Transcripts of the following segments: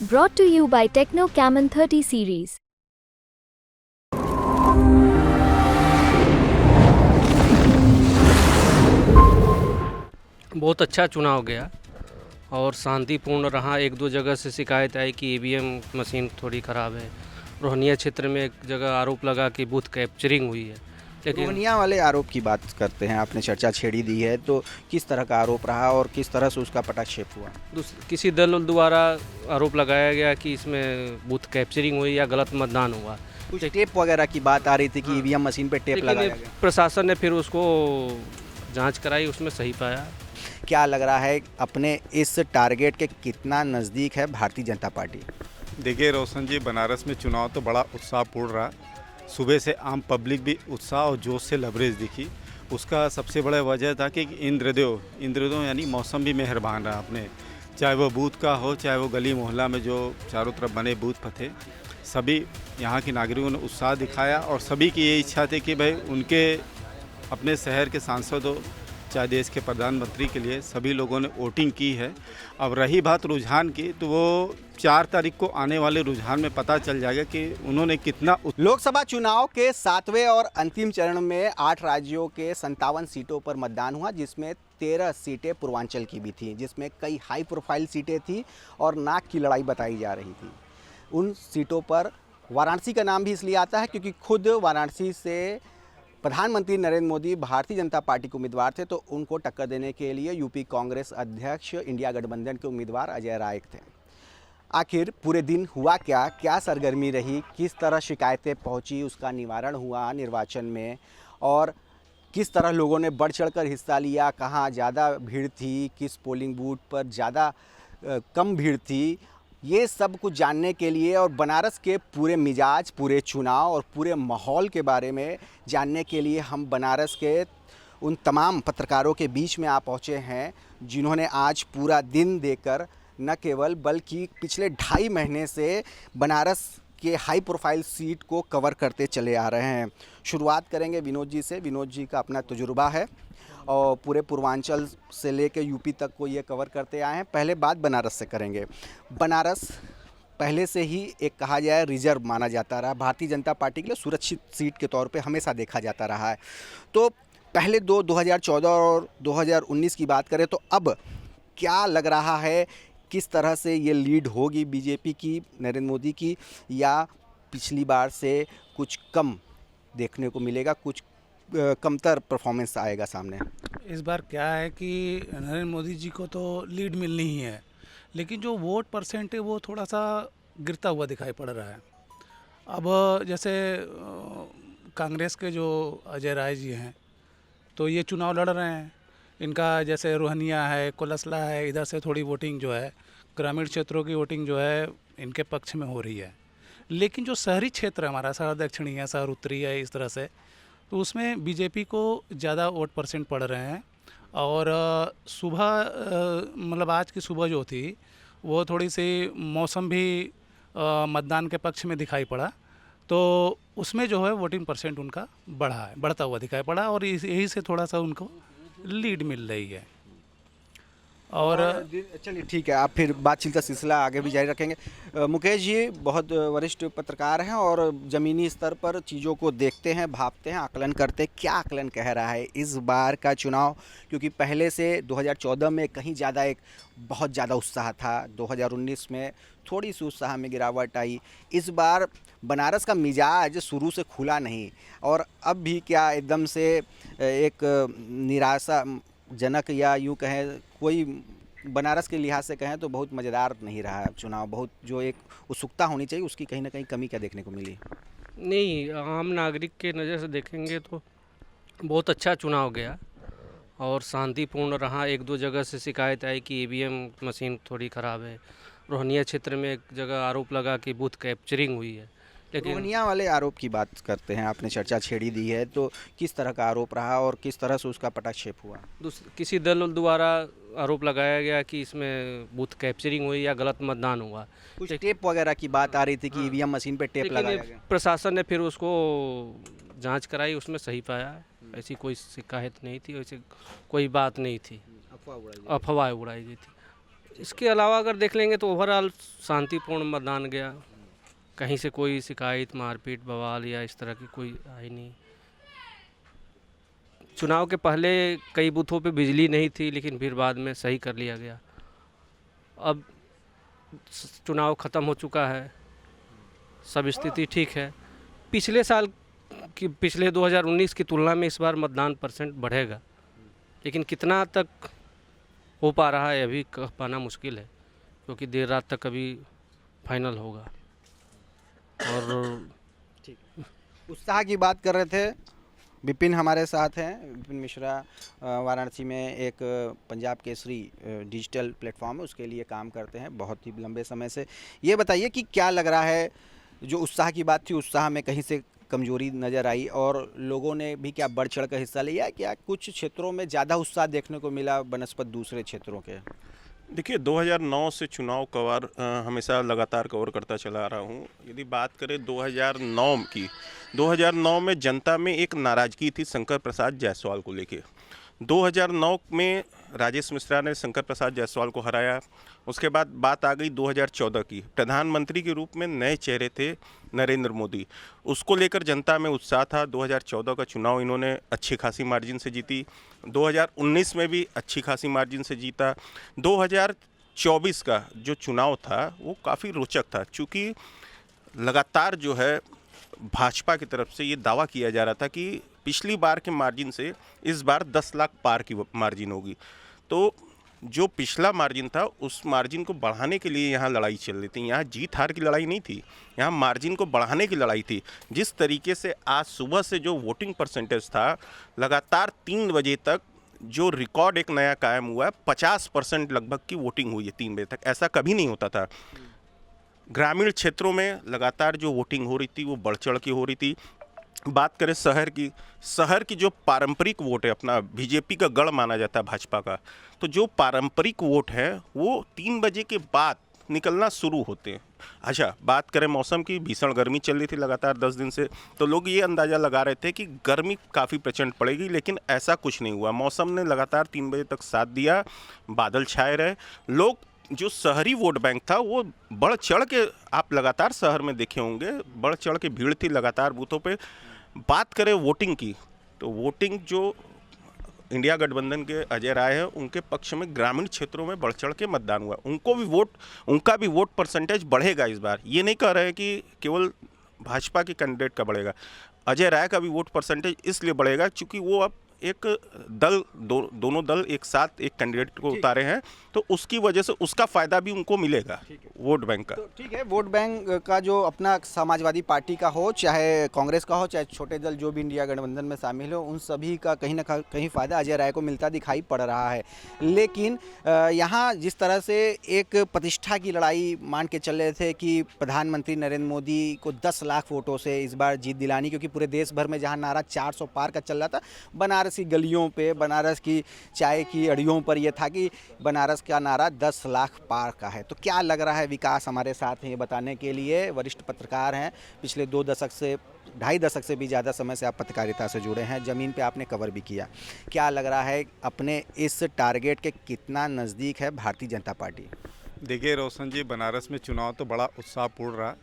Brought to you by Techno Camon 30 series. बहुत अच्छा चुनाव गया और शांतिपूर्ण रहा। एक दो जगह से शिकायत आई कि ईवीएम मशीन थोड़ी ख़राब है। रोहनिया क्षेत्र में एक जगह आरोप लगा कि बूथ कैप्चरिंग हुई है, लेकिन रोहनिया वाले आरोप की बात करते हैं। आपने चर्चा छेड़ी दी है, तो किस तरह का आरोप रहा और किस तरह से उसका पटाक्षेप हुआ? किसी दल द्वारा आरोप लगाया गया कि इसमें बूथ कैप्चरिंग हुई या गलत मतदान हुआ। कुछ टेप वगैरह की बात आ रही थी कि ईवीएम मशीन पे टेप लगाया लेकिन गया। प्रशासन ने फिर उसको जांच कराई, उसमें सही पाया। क्या लग रहा है अपने इस टारगेट के कितना नज़दीक है भारतीय जनता पार्टी? देखिए रोशन जी, बनारस में चुनाव तो बड़ा उत्साहपूर्ण रहा। सुबह से आम पब्लिक भी उत्साह और जोश से लबरेज दिखी। उसका सबसे बड़ा वजह था कि इंद्रदेव यानी मौसम भी मेहरबान रहा अपने, चाहे वो बूथ का हो, चाहे वो गली मोहल्ला में जो चारों तरफ बने बूथ थे, सभी यहाँ के नागरिकों ने उत्साह दिखाया और सभी की ये इच्छा थी कि भाई उनके अपने शहर के सांसद हो चाहे देश के प्रधानमंत्री के लिए सभी लोगों ने वोटिंग की है। अब रही बात रुझान की, तो वो 4 तारीख को आने वाले रुझान में पता चल जाएगा कि उन्होंने कितना। लोकसभा चुनाव के 7वें और अंतिम चरण में 8 राज्यों के 57 सीटों पर मतदान हुआ, जिसमें 13 सीटें पूर्वांचल की भी थी, जिसमें कई हाई प्रोफाइल सीटें थी और नाक की लड़ाई बताई जा रही थी। उन सीटों पर वाराणसी का नाम भी इसलिए आता है क्योंकि खुद वाराणसी से प्रधानमंत्री नरेंद्र मोदी भारतीय जनता पार्टी के उम्मीदवार थे, तो उनको टक्कर देने के लिए यूपी कांग्रेस अध्यक्ष इंडिया गठबंधन के उम्मीदवार अजय राय थे। आखिर पूरे दिन हुआ क्या सरगर्मी रही, किस तरह शिकायतें पहुंची, उसका निवारण हुआ निर्वाचन में, और किस तरह लोगों ने बढ़ चढ़कर हिस्सा लिया, कहाँ ज़्यादा भीड़ थी, किस पोलिंग बूथ पर ज़्यादा कम भीड़ थी, ये सब कुछ जानने के लिए और बनारस के पूरे मिजाज, पूरे चुनाव और पूरे माहौल के बारे में जानने के लिए हम बनारस के उन तमाम पत्रकारों के बीच में आ पहुँचे हैं जिन्होंने आज पूरा दिन देकर न केवल बल्कि पिछले 2.5 महीने से बनारस के हाई प्रोफाइल सीट को कवर करते चले आ रहे हैं। शुरुआत करेंगे विनोद जी से। विनोद जी का अपना तजुर्बा है और पूरे पूर्वांचल से लेकर यूपी तक को ये कवर करते आए हैं। पहले बात बनारस से करेंगे। बनारस पहले से ही एक कहा जाए रिजर्व माना जाता रहा, भारतीय जनता पार्टी के लिए सुरक्षित सीट के तौर पे हमेशा देखा जाता रहा है। तो पहले 2014 और 2019 की बात करें तो अब क्या लग रहा है, किस तरह से ये लीड होगी बीजेपी की, नरेंद्र मोदी की, या पिछली बार से कुछ कम देखने को मिलेगा, कुछ कमतर परफॉर्मेंस आएगा सामने? इस बार क्या है कि नरेंद्र मोदी जी को तो लीड मिलनी ही है, लेकिन जो वोट परसेंट है वो थोड़ा सा गिरता हुआ दिखाई पड़ रहा है। अब जैसे कांग्रेस के जो अजय राय जी हैं, तो ये चुनाव लड़ रहे हैं। इनका जैसे रोहनिया है, कोलसला है, इधर से थोड़ी वोटिंग जो है, ग्रामीण क्षेत्रों की वोटिंग जो है इनके पक्ष में हो रही है। लेकिन जो शहरी क्षेत्र है हमारा, शहर दक्षिणी है, शहर उत्तरी है, इस तरह से, तो उसमें बीजेपी को ज़्यादा वोट परसेंट पड़ रहे हैं। और सुबह मतलब आज की सुबह जो थी वो थोड़ी सी मौसम भी मतदान के पक्ष में दिखाई पड़ा, तो उसमें जो है वोटिंग परसेंट उनका बढ़ता हुआ दिखाई पड़ा और यही से थोड़ा सा उनको लीड मिल रही है। और चलिए ठीक है, आप फिर बातचीत का सिलसिला आगे भी जारी रखेंगे। मुकेश जी बहुत वरिष्ठ पत्रकार हैं और ज़मीनी स्तर पर चीज़ों को देखते हैं, भापते हैं, आकलन करते हैं। क्या आकलन कह रहा है इस बार का चुनाव? क्योंकि पहले से 2014 में कहीं ज़्यादा बहुत ज़्यादा उत्साह था, 2019 में थोड़ी सी उत्साह में गिरावट आई। इस बार बनारस का मिजाज शुरू से खुला नहीं और अब भी क्या एकदम से एक निराशा जनक, या यूँ कहें कोई बनारस के लिहाज से कहें तो बहुत मज़ेदार नहीं रहा चुनाव? बहुत जो एक उत्सुकता होनी चाहिए उसकी कहीं ना कहीं कमी क्या देखने को मिली? नहीं, आम नागरिक के नज़र से देखेंगे तो बहुत अच्छा चुनाव गया और शांतिपूर्ण रहा। एक दो जगह से शिकायत आई कि ईवीएम मशीन थोड़ी ख़राब है। रोहनिया क्षेत्र में एक जगह आरोप लगा कि बूथ कैप्चरिंग हुई है, लेकिन रोहनिया वाले आरोप की बात करते हैं। आपने चर्चा छेड़ी दी है, तो किस तरह का आरोप रहा और किस तरह से उसका पटाक्षेप हुआ? किसी दल द्वारा आरोप लगाया गया कि इसमें बूथ कैप्चरिंग हुई या गलत मतदान हुआ। कुछ टेप वगैरह की बात आ रही थी कि ईवीएम मशीन पे टेप लगाया गया। प्रशासन ने फिर उसको जांच कराई, उसमें सही पाया। ऐसी कोई शिकायत नहीं थी, वैसे कोई बात नहीं थी, अफवाह उड़ाई गई थी। इसके अलावा अगर देख लेंगे तो ओवरऑल शांतिपूर्ण मतदान गया, कहीं से कोई शिकायत मारपीट बवाल या इस तरह की कोई आई नहीं। चुनाव के पहले कई बूथों पे बिजली नहीं थी, लेकिन फिर बाद में सही कर लिया गया। अब चुनाव ख़त्म हो चुका है, सब स्थिति ठीक है। पिछले साल की पिछले 2019 की तुलना में इस बार मतदान परसेंट बढ़ेगा, लेकिन कितना तक हो पा रहा है अभी कह पाना मुश्किल है, क्योंकि देर रात तक अभी फाइनल होगा। और उत्साह की बात कर रहे थे, विपिन हमारे साथ हैं। विपिन मिश्रा वाराणसी में एक पंजाब केसरी डिजिटल प्लेटफॉर्म है, उसके लिए काम करते हैं बहुत ही लंबे समय से। ये बताइए कि क्या लग रहा है, जो उत्साह की बात थी उत्साह में कहीं से कमजोरी नज़र आई और लोगों ने भी क्या बढ़ चढ़ कर हिस्सा लिया? क्या कुछ क्षेत्रों में ज़्यादा उत्साह देखने को मिला बनस्पत दूसरे क्षेत्रों के? देखिए 2009 से चुनाव कवर हमेशा लगातार कवर करता चला आ रहा हूँ। यदि बात करें 2009 की, 2009 में जनता में एक नाराज़गी थी शंकर प्रसाद जायसवाल को लेके। 2009 में राजेश मिश्रा ने शंकर प्रसाद जायसवाल को हराया। उसके बाद बात आ गई 2014 की, प्रधानमंत्री के रूप में नए चेहरे थे नरेंद्र मोदी, उसको लेकर जनता में उत्साह था। 2014 का चुनाव इन्होंने अच्छी खासी मार्जिन से जीती, 2019 में भी अच्छी खासी मार्जिन से जीता। 2024 का जो चुनाव था वो काफ़ी रोचक था, चूँकि लगातार जो है भाजपा की तरफ से ये दावा किया जा रहा था कि पिछली बार के मार्जिन से इस बार 10 लाख पार की मार्जिन होगी। तो जो पिछला मार्जिन था उस मार्जिन को बढ़ाने के लिए यहाँ लड़ाई चल रही थी। यहाँ जीत हार की लड़ाई नहीं थी, यहाँ मार्जिन को बढ़ाने की लड़ाई थी। जिस तरीके से आज सुबह से जो वोटिंग परसेंटेज था, लगातार 3 बजे तक जो रिकॉर्ड एक नया कायम हुआ है, 50% लगभग की वोटिंग हुई है 3 बजे तक। ऐसा कभी नहीं होता था। ग्रामीण क्षेत्रों में लगातार जो वोटिंग हो रही थी वो बढ़ चढ़ के हो रही थी। बात करें शहर की जो पारंपरिक वोट है, अपना बीजेपी का गढ़ माना जाता है भाजपा का, तो जो पारंपरिक वोट है वो 3 बजे के बाद निकलना शुरू होते हैं। अच्छा, बात करें मौसम की, भीषण गर्मी चल रही थी लगातार 10 दिन से, तो लोग ये अंदाज़ा लगा रहे थे कि गर्मी काफ़ी प्रचंड पड़ेगी, लेकिन ऐसा कुछ नहीं हुआ। मौसम ने लगातार 3 बजे तक साथ दिया, बादल छाए रहे। लोग जो शहरी वोट बैंक था वो बढ़ चढ़ के, आप लगातार शहर में देखे होंगे, बढ़ चढ़ के भीड़ थी लगातार बूथों पे। बात करें वोटिंग की, तो वोटिंग जो इंडिया गठबंधन के अजय राय है उनके पक्ष में ग्रामीण क्षेत्रों में बढ़ चढ़ के मतदान हुआ। उनका भी वोट परसेंटेज बढ़ेगा इस बार। ये नहीं कह रहे हैं कि केवल भाजपा के कैंडिडेट का बढ़ेगा, अजय राय का भी वोट परसेंटेज इसलिए बढ़ेगा क्योंकि वो अब एक दल दोनों दल एक साथ एक कैंडिडेट को उतारे हैं, तो उसकी वजह से उसका फ़ायदा भी उनको मिलेगा वोट बैंक का। तो ठीक है, वोट बैंक का जो अपना समाजवादी पार्टी का हो, चाहे कांग्रेस का हो, चाहे छोटे दल जो भी इंडिया गठबंधन में शामिल हो, उन सभी का कहीं ना कहीं फ़ायदा अजय राय को मिलता दिखाई पड़ रहा है। लेकिन यहाँ जिस तरह से एक प्रतिष्ठा की लड़ाई मान के चल रहे थे कि प्रधानमंत्री नरेंद्र मोदी को 10 लाख वोटों से इस बार जीत दिलानी, क्योंकि पूरे देश भर में जहाँ नारा 400 पार का चल रहा था, बनारस की गलियों पे, बनारस की चाय की अड़ियों पर यह था कि बनारस का नारा 10 लाख पार का है। तो क्या लग रहा है? विकास हमारे साथ हैं ये बताने के लिए, वरिष्ठ पत्रकार हैं, पिछले 2.5 दशक से भी ज़्यादा समय से आप पत्रकारिता से जुड़े हैं, ज़मीन पे आपने कवर भी किया। क्या लग रहा है अपने इस टारगेट के कितना नज़दीक है भारतीय जनता पार्टी? देखिए रोशन जी, बनारस में चुनाव तो बड़ा उत्साहपूर्ण रहा।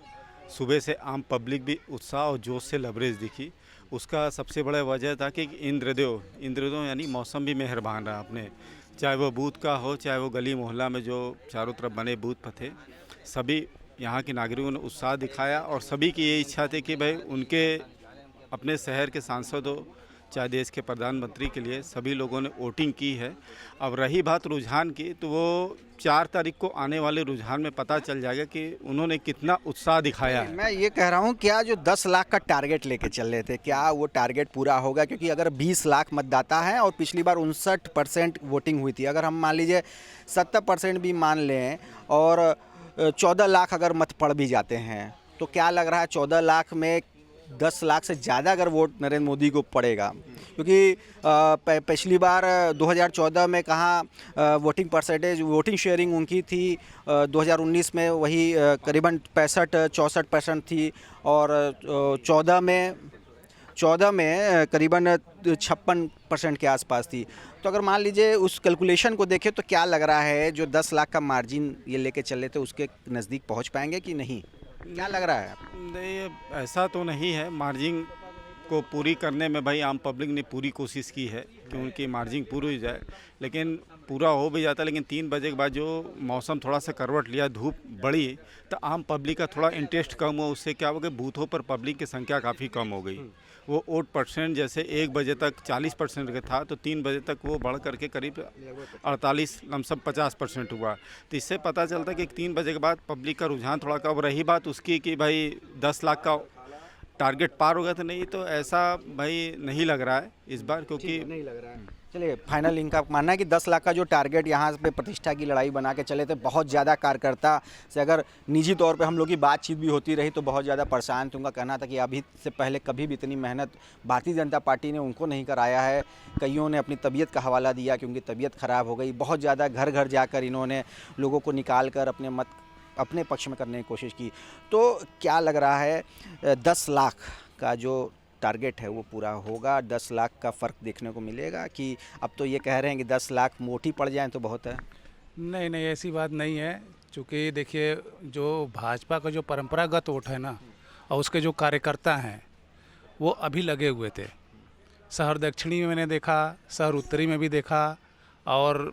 सुबह से आम पब्लिक भी उत्साह और जोश से लबरेज दिखी। उसका सबसे बड़ा वजह था कि इंद्रदेव यानी मौसम भी मेहरबान रहा अपने, चाहे वो बूथ का हो, चाहे वो गली मोहल्ला में जो चारों तरफ बने बूथ थे, सभी यहाँ के नागरिकों ने उत्साह दिखाया और सभी की ये इच्छा थी कि भाई उनके अपने शहर के सांसद हो, चाहे देश के प्रधानमंत्री के लिए सभी लोगों ने वोटिंग की है। अब रही बात रुझान की, तो वो 4 तारीख को आने वाले रुझान में पता चल जाएगा कि उन्होंने कितना उत्साह दिखाया है। मैं ये कह रहा हूँ, क्या जो 10 लाख का टारगेट लेके चल रहे थे, क्या वो टारगेट पूरा होगा? क्योंकि अगर 20 लाख मतदाता हैं और पिछली बार 59% वोटिंग हुई थी, अगर हम मान लीजिए 70% भी मान लें और 14 लाख अगर मत पड़ भी जाते हैं, तो क्या लग रहा है 14 लाख में 10 लाख से ज़्यादा अगर वोट नरेंद्र मोदी को पड़ेगा? क्योंकि पिछली बार 2014 में कहाँ वोटिंग परसेंटेज, वोटिंग शेयरिंग उनकी थी, 2019 में वही करीबन 65-64% थी, और 14 2014 में करीबन 56% के आसपास थी। तो अगर मान लीजिए उस कैलकुलेशन को देखें तो क्या लग रहा है जो 10 लाख का मार्जिन ये लेके चले थे उसके नज़दीक पहुंच पाएंगे कि नहीं, क्या लग रहा है? नहीं, ऐसा तो नहीं है। मार्जिन को पूरी करने में भाई आम पब्लिक ने पूरी कोशिश की है कि उनकी मार्जिन पूरी हो जाए, लेकिन पूरा हो भी जाता। लेकिन 3 बजे के बाद जो मौसम थोड़ा सा करवट लिया, धूप बढ़ी, तो आम पब्लिक का थोड़ा इंटरेस्ट कम हुआ। उससे क्या हो गया, बूथों पर पब्लिक की संख्या काफ़ी कम हो गई। वो वोट परसेंट जैसे 1 बजे तक 40% का था, तो 3 बजे तक वो बढ़ करके करीब 48 लमसम 50% हुआ। तो इससे पता चलता कि 3 बजे के बाद पब्लिक का रुझान थोड़ा कम। रही बात उसकी कि भाई 10 लाख का टारगेट पार हो गया, तो नहीं, तो ऐसा भाई नहीं लग रहा है इस बार, क्योंकि नहीं लग रहा है। चलिए, फाइनल इनका मानना है कि 10 लाख का जो टारगेट यहाँ पे प्रतिष्ठा की लड़ाई बना के चले थे, बहुत ज़्यादा कार्यकर्ता से अगर निजी तौर पे हम लोग की बातचीत भी होती रही तो बहुत ज़्यादा परेशान थे। उनका कहना था कि अभी से पहले कभी भी इतनी मेहनत भारतीय जनता पार्टी ने उनको नहीं कराया है। कईयों ने अपनी तबीयत का हवाला दिया कि उनकी तबीयत ख़राब हो गई। बहुत ज़्यादा घर घर जाकर इन्होंने लोगों को निकाल कर अपने मत अपने पक्ष में करने की कोशिश की। तो क्या लग रहा है 10 लाख का जो टारगेट है वो पूरा होगा? 10 लाख का फ़र्क देखने को मिलेगा कि अब तो ये कह रहे हैं कि 10 लाख मोटी पड़ जाएं तो बहुत है? नहीं नहीं, ऐसी बात नहीं है। चूँकि देखिए, जो भाजपा का जो परंपरागत वोट है ना, और उसके जो कार्यकर्ता हैं वो अभी लगे हुए थे। शहर दक्षिणी में मैंने देखा, शहर उत्तरी में भी देखा, और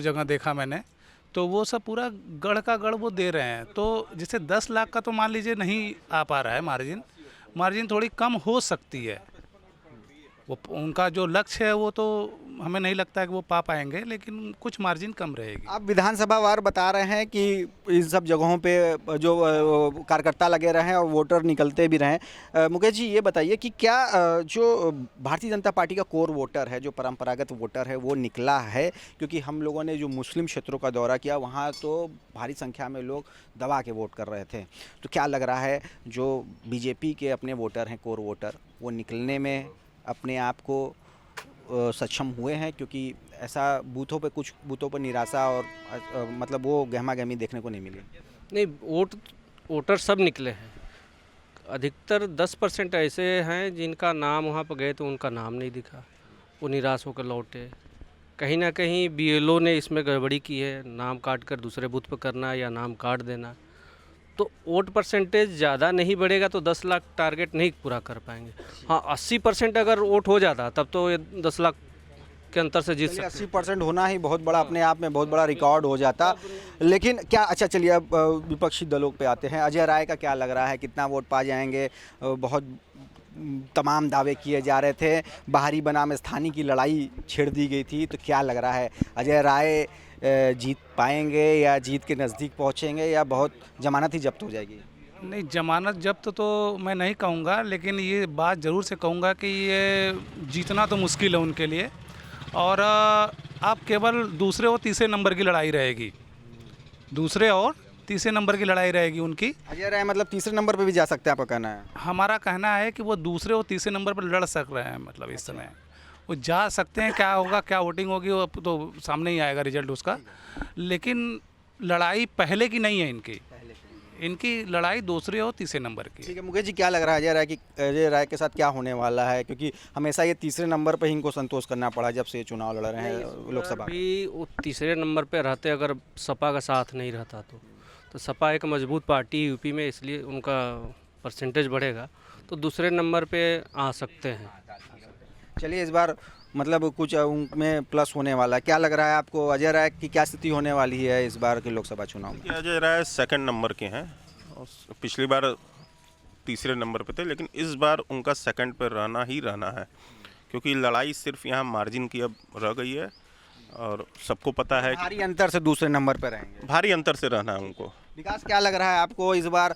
जगह देखा मैंने, तो वो सब पूरा गढ़ का गढ़ वो दे रहे हैं। तो जैसे 10 लाख का तो मान लीजिए नहीं आ पा रहा है मार्जिन थोड़ी कम हो सकती है। वो उनका जो लक्ष्य है वो तो हमें नहीं लगता है कि वो पा पाएंगे, लेकिन कुछ मार्जिन कम रहेगी। आप विधानसभा वार बता रहे हैं कि इन सब जगहों पे जो कार्यकर्ता लगे रहे हैं और वोटर निकलते भी रहें। मुकेश जी, ये बताइए कि क्या जो भारतीय जनता पार्टी का कोर वोटर है, जो परंपरागत वोटर है, वो निकला है? क्योंकि हम लोगों ने जो मुस्लिम क्षेत्रों का दौरा किया, वहाँ तो भारी संख्या में लोग दबा के वोट कर रहे थे। तो क्या लग रहा है जो बीजेपी के अपने वोटर हैं, कोर वोटर, वो निकलने में अपने आप को सक्षम हुए हैं? क्योंकि ऐसा कुछ बूथों पर निराशा और मतलब वो गहमा गहमी देखने को नहीं मिली। नहीं, वोटर सब निकले हैं। अधिकतर 10% ऐसे हैं जिनका नाम वहाँ पर गए तो उनका नाम नहीं दिखा, वो निराश होकर लौटे। कहीं ना कहीं बीएलओ ने इसमें गड़बड़ी की है, नाम काट कर दूसरे बूथ पर करना या नाम काट देना। तो वोट परसेंटेज ज़्यादा नहीं बढ़ेगा तो 10 लाख टारगेट नहीं पूरा कर पाएंगे। हाँ, 80% अगर वोट हो जाता तब तो ये 10 लाख के अंतर से जीत सकते। 80% होना ही बहुत बड़ा, अपने आप में बहुत बड़ा रिकॉर्ड हो जाता। लेकिन क्या, अच्छा चलिए अब विपक्षी दलों पे आते हैं। अजय राय का क्या लग रहा है, कितना वोट पा जाएंगे? बहुत तमाम दावे किए जा रहे थे, बाहरी बनाम स्थानीय की लड़ाई छेड़ दी गई थी। तो क्या लग रहा है, अजय राय जीत पाएंगे या जीत के नज़दीक पहुंचेंगे या बहुत जमानत ही जब्त हो जाएगी? नहीं, जमानत जब्त तो मैं नहीं कहूँगा, लेकिन ये बात ज़रूर से कहूँगा कि ये जीतना तो मुश्किल है उनके लिए। और अब केवल दूसरे और तीसरे नंबर की लड़ाई रहेगी, दूसरे और तीसरे नंबर की लड़ाई रहेगी उनकी। अजय राय मतलब तीसरे नंबर पे भी जा सकते हैं, आपका कहना है? हमारा कहना है कि वो दूसरे और तीसरे नंबर पर लड़ सक रहे हैं। मतलब इस समय वो जा सकते हैं। क्या होगा, क्या वोटिंग होगी, वो तो सामने ही आएगा रिजल्ट उसका। लेकिन लड़ाई पहले की नहीं है इनकी लड़ाई दूसरे और तीसरे नंबर की। ठीक है मुकेश जी, क्या लग रहा है अजय राय के साथ क्या होने वाला है? क्योंकि हमेशा ये तीसरे नंबर पर ही इनको संतोष करना पड़ा जब से चुनाव लड़ रहे हैं लोकसभा। अभी वो तीसरे नंबर पे रहते अगर सपा का साथ नहीं रहता तो सपा एक मजबूत पार्टी यूपी में, इसलिए उनका परसेंटेज बढ़ेगा तो दूसरे नंबर पे आ सकते हैं। चलिए, इस बार मतलब कुछ उनमें प्लस होने वाला है। क्या लग रहा है आपको, अजय राय की क्या स्थिति होने वाली है इस बार के लोकसभा चुनाव में? अजय राय सेकंड नंबर के हैं और पिछली बार तीसरे नंबर पे थे, लेकिन इस बार उनका सेकंड पर रहना ही रहना है, क्योंकि लड़ाई सिर्फ यहाँ मार्जिन की अब रह गई है और सबको पता है भारी अंतर से दूसरे नंबर पर रहेंगे। भारी अंतर से रहना है उनको। विकास, क्या लग रहा है आपको इस बार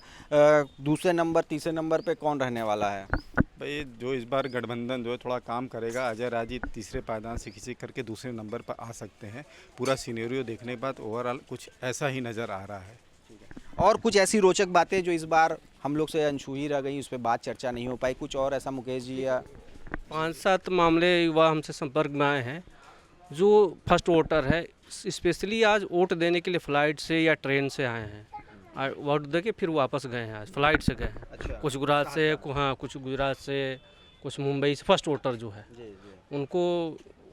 दूसरे नंबर तीसरे नंबर पे कौन रहने वाला है? भाई जो इस बार गठबंधन जो है थोड़ा काम करेगा, अजय राय जी तीसरे पायदान से किसी करके दूसरे नंबर पर आ सकते हैं। पूरा सिनेरियो देखने के बाद ओवरऑल कुछ ऐसा ही नज़र आ रहा है। और कुछ ऐसी रोचक बातें जो इस बार हम लोग से अनछुई रह गई, उस पर बात चर्चा नहीं हो पाई, कुछ और ऐसा मुकेश जी? या 5-7 मामले युवा हमसे संपर्क में आए हैं जो फर्स्ट वोटर है, स्पेशली आज वोट देने के लिए फ़्लाइट से या ट्रेन से आए हैं। वोट दे के फिर वापस गए हैं, आज फ्लाइट से गए हैं। अच्छा। कुछ गुजरात से, हाँ कुछ गुजरात से, कुछ मुंबई से फर्स्ट वोटर जो है उनको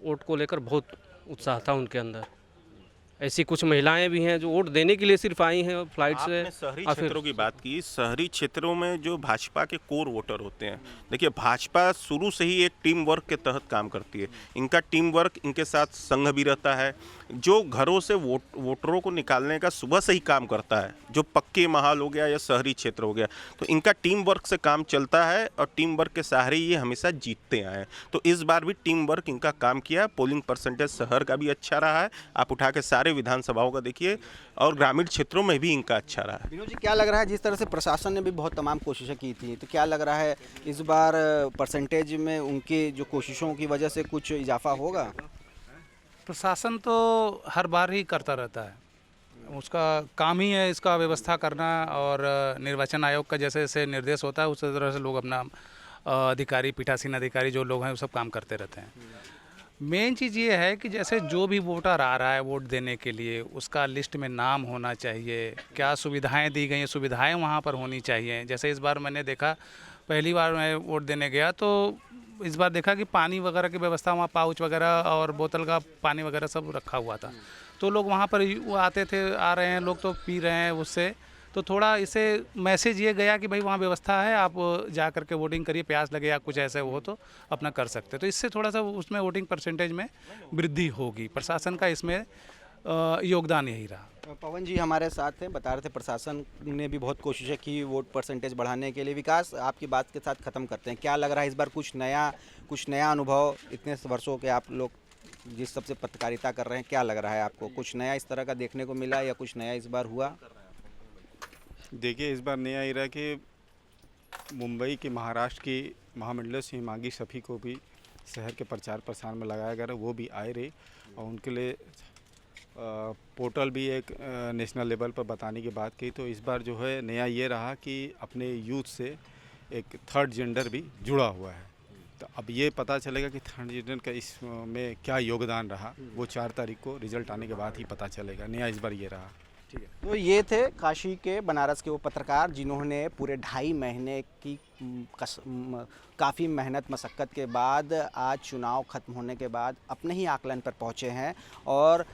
वोट को लेकर बहुत उत्साह था उनके अंदर। ऐसी कुछ महिलाएं भी हैं जो वोट देने के लिए सिर्फ आई हैं फ्लाइट से। आपने शहरी और फिर क्षेत्रों की बात की, शहरी क्षेत्रों में जो भाजपा के कोर वोटर होते हैं, देखिए भाजपा शुरू से ही एक टीम वर्क के तहत काम करती है। इनका टीम वर्क, इनके साथ संघ भी रहता है, जो घरों से वोटरों को निकालने का सुबह से ही काम करता है, जो पक्के माहौल हो गया या शहरी क्षेत्र हो गया, तो इनका टीम वर्क से काम चलता है और टीम वर्क के सहारे ये हमेशा जीतते आए हैं। तो इस बार भी टीम वर्क इनका काम किया। पोलिंग परसेंटेज शहर का भी अच्छा रहा है, आप उठा के सारे विधानसभाओं का देखिए, और ग्रामीण क्षेत्रों में भी इनका अच्छा रहा है। विनोद जी, क्या लग रहा है, जिस तरह से प्रशासन ने भी बहुत तमाम कोशिशें की थी, तो क्या लग रहा है इस बार परसेंटेज में उनकी जो कोशिशों की वजह से कुछ इजाफा होगा? प्रशासन तो हर बार ही करता रहता है, उसका काम ही है इसका व्यवस्था करना, और निर्वाचन आयोग का जैसे जैसे निर्देश होता है उस तरह से लोग अपना अधिकारी, पीठासीन अधिकारी जो लोग हैं वो सब काम करते रहते हैं। मेन चीज़ ये है कि जैसे जो भी वोटर आ रहा है वोट देने के लिए, उसका लिस्ट में नाम होना चाहिए, क्या सुविधाएं दी गई हैं, सुविधाएं वहाँ पर होनी चाहिए। जैसे इस बार मैंने देखा, पहली बार मैं वोट देने गया तो इस बार देखा कि पानी वगैरह की व्यवस्था, वहाँ पाउच वगैरह और बोतल का पानी वगैरह सब रखा हुआ था, तो लोग वहाँ पर वो आते थे, आ रहे हैं लोग तो पी रहे हैं उससे। तो थोड़ा इसे मैसेज ये गया कि भाई वहाँ व्यवस्था है, आप जा कर के वोटिंग करिए, प्यास लगे या कुछ ऐसे हो तो अपना कर सकते। तो इससे थोड़ा सा उसमें वोटिंग परसेंटेज में वृद्धि होगी। प्रशासन का इसमें योगदान यही रहा। पवन जी हमारे साथ हैं, बता रहे थे प्रशासन ने भी बहुत कोशिशें की वोट परसेंटेज बढ़ाने के लिए। विकास, आपकी बात के साथ ख़त्म करते हैं, क्या लग रहा है इस बार कुछ नया अनुभव, इतने वर्षों के आप लोग जिस सबसे पत्रकारिता कर रहे हैं, क्या लग रहा है आपको, कुछ नया इस तरह का देखने को मिला या कुछ नया इस बार हुआ? देखिए, इस बार नया ये रहा कि मुंबई के, महाराष्ट्र की महामंडल से हिमांगी शफी को भी शहर के प्रचार प्रसार में लगाया गया, वो भी आए रहे, और उनके लिए पोर्टल भी एक नेशनल लेवल पर बताने की बात की। तो इस बार जो है नया ये रहा कि अपने यूथ से एक थर्ड जेंडर भी जुड़ा हुआ है। तो अब ये पता चलेगा कि थर्ड जेंडर का इसमें क्या योगदान रहा, वो 4 तारीख को रिजल्ट आने के बाद ही पता चलेगा। नया इस बार ये रहा। ठीक है, तो ये थे काशी के, बनारस के वो पत्रकार जिन्होंने पूरे 2.5 महीने की काफ़ी मेहनत मशक्क़त के बाद आज चुनाव ख़त्म होने के बाद अपने ही आकलन पर पहुँचे हैं, और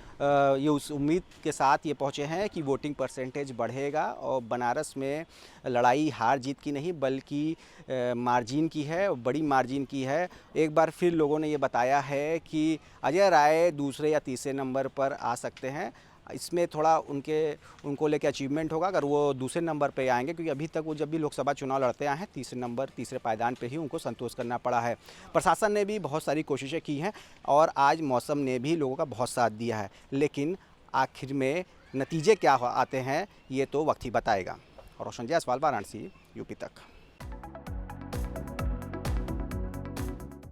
ये उस उम्मीद के साथ ये पहुँचे हैं कि वोटिंग परसेंटेज बढ़ेगा, और बनारस में लड़ाई हार जीत की नहीं बल्कि मार्जिन की है, बड़ी मार्जिन की है। एक बार फिर लोगों ने ये बताया है कि अजय राय दूसरे या तीसरे नंबर पर आ सकते हैं। इसमें थोड़ा उनको लेके अचीवमेंट होगा अगर वो दूसरे नंबर पे आएंगे, क्योंकि अभी तक वो जब भी लोकसभा चुनाव लड़ते आए हैं तीसरे पायदान पे ही उनको संतोष करना पड़ा है। प्रशासन ने भी बहुत सारी कोशिशें की हैं, और आज मौसम ने भी लोगों का बहुत साथ दिया है, लेकिन आखिर में नतीजे क्या आते हैं ये तो वक्त ही बताएगा। रोशन जायसवाल, वाराणसी, यूपी तक।